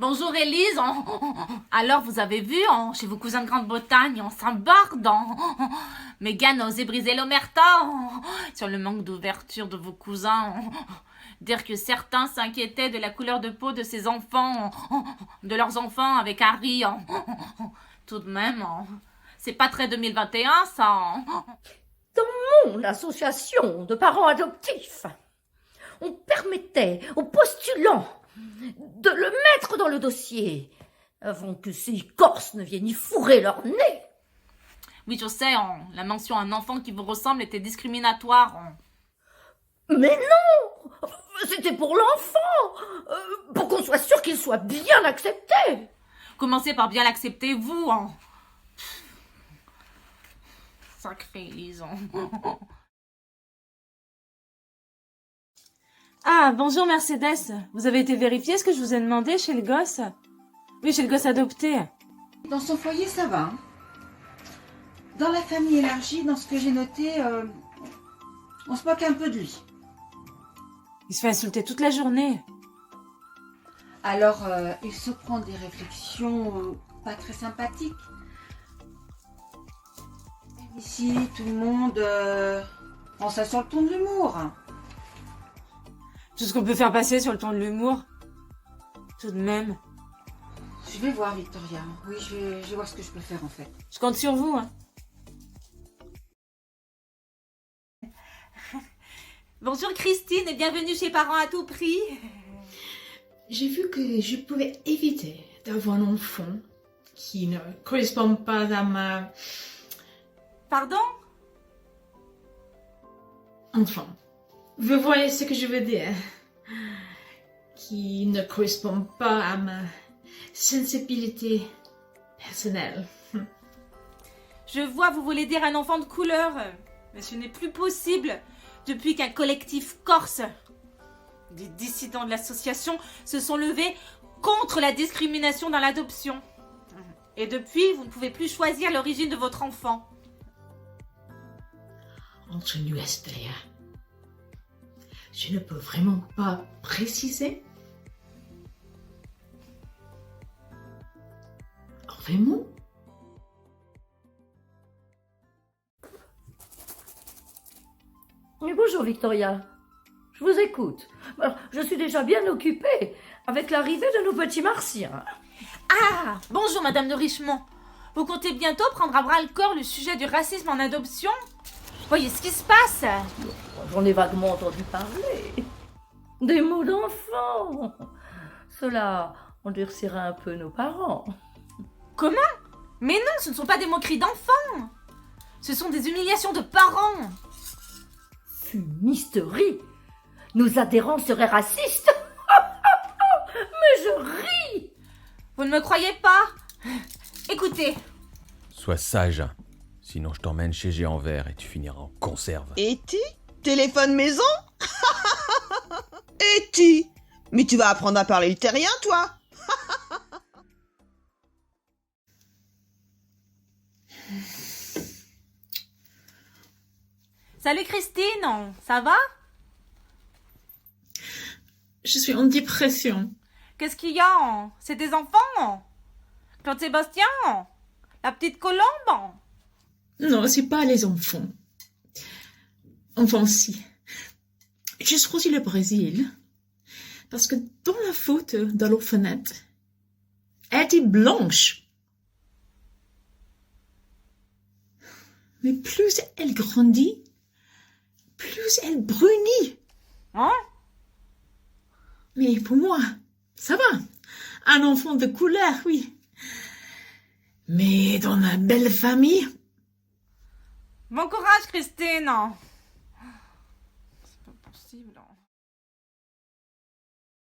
Bonjour Élise. Alors vous avez vu, chez vos cousins de Grande-Bretagne, on s'embarque. Meghan a osé briser l'omerta sur le manque d'ouverture de vos cousins. Dire que certains s'inquiétaient de la couleur de peau de ses enfants, de leurs enfants avec Harry. Tout de même, c'est pas très 2021 ça. Dans mon association de parents adoptifs, on permettait aux postulants de le mettre dans le dossier avant que ces Corses ne viennent y fourrer leur nez. Oui, je sais, la mention un enfant qui vous ressemble était discriminatoire. Mais non, c'était pour l'enfant, pour qu'on soit sûr qu'il soit bien accepté. Commencez par bien l'accepter, vous. Sacrée Élise. Ah, bonjour Mercedes. Vous avez été vérifier ce que je vous ai demandé chez le gosse? Oui, chez le gosse adopté. Dans son foyer, ça va. Hein. Dans la famille élargie, dans ce que j'ai noté, on se moque un peu de lui. Il se fait insulter toute la journée. Alors, il se prend des réflexions pas très sympathiques. Ici, tout le monde prend ça sur le ton de l'humour. Tout ce qu'on peut faire passer sur le ton de l'humour. Tout de même. Je vais voir, Victoria. Oui, je vais voir ce que je peux faire, en fait. Je compte sur vous, hein. Bonjour Christine et bienvenue chez Parents à tout prix. J'ai vu que je pouvais éviter d'avoir un enfant qui ne correspond pas à ma... Pardon? Enfin, vous voyez ce que je veux dire. Qui ne correspond pas à ma sensibilité personnelle. Je vois, vous voulez dire un enfant de couleur. Mais ce n'est plus possible depuis qu'un collectif corse, des dissidents de l'association, se sont levés contre la discrimination dans l'adoption. Et depuis, vous ne pouvez plus choisir l'origine de votre enfant. Entre nous, Esther, je ne peux vraiment pas préciser. Vraiment? Oui, bonjour Victoria, je vous écoute. Alors, je suis déjà bien occupée avec l'arrivée de nos petits martiens. Ah, bonjour Madame de Richemont. Vous comptez bientôt prendre à bras le corps le sujet du racisme en adoption? Voyez ce qui se passe. J'en ai vaguement entendu parler. Des mots d'enfant. Cela endurcira un peu nos parents. Comment? Mais non, ce ne sont pas des moqueries d'enfants. Ce sont des humiliations de parents. Fumisterie. Nos adhérents seraient racistes. Mais je ris. Vous ne me croyez pas? Écoutez. Sois sage, sinon je t'emmène chez Géant Vert et tu finiras en conserve. E.T. Téléphone maison. E.T. Mais tu vas apprendre à parler le terrien, toi. Salut Christine, ça va? Je suis en dépression. Qu'est-ce qu'il y a? C'est des enfants? Claude Sébastien? La petite colombe? Non, c'est pas les enfants. Enfin, si. J'ai choisi le Brésil parce que dans la photo de l'orphelinat, elle était blanche. Mais plus elle grandit, plus elle brunit. Hein? Mais pour moi, ça va. Un enfant de couleur, oui. Mais dans la belle famille... Bon courage Christine. C'est pas possible.